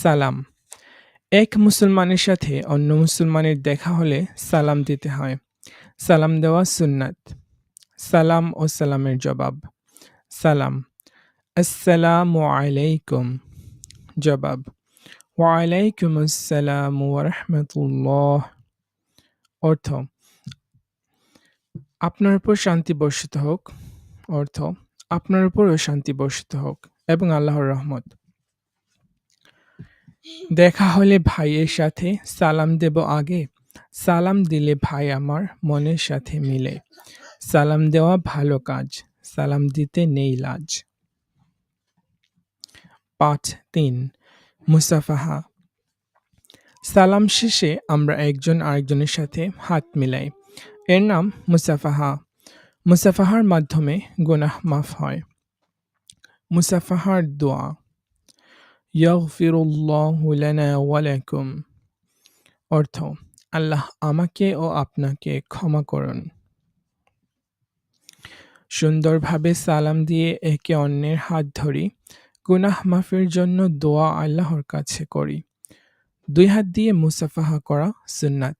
সালাম। এক মুসলমানের সাথে অন্য মুসলমানের দেখা হলে সালাম দিতে হয়। সালাম দেওয়া সুন্নাত। সালাম ও সালামের জবাব। সালাম। আসসালামু আলাইকুম। জবাব। ওয়ালাইকুম আসসালাম ওয়া রাহমাতুল্লাহ। অর্থ: আপনার উপর শান্তি বর্ষিত হোক। অর্থ: আপনার উপরও শান্তি বর্ষিত হোক এবং আল্লাহর রহমত। দেখা হলে ভাইয়ের সাথে সালাম দেব আগে। সালাম দিলে ভাই আমার মনের সাথে মিলে। সালাম দেওয়া ভালো কাজ, সালাম দিতে নেই লাজ। পাঠ ৩ মুসাফাহা। সালাম শেষে আমরা একজন আরেকজনের সাথে হাত মিলাই। এর নাম মুসাফাহা। মুসাফাহার মাধ্যমে গুনাহ মাফ হয়। মুসাফাহার দোয়া। ইয়াগফিরুল্লাহু লানা ওয়া লাকুম। অর্থ: আল্লাহ আমাকে ও আপনাকে ক্ষমা করুন। সুন্দরভাবে সালাম দিয়ে একে অন্যের হাত ধরি। গুনাহ মাফের জন্য দোয়া আল্লাহর কাছে করি। দুই হাত দিয়ে মুসাফাহা করা সুন্নাত।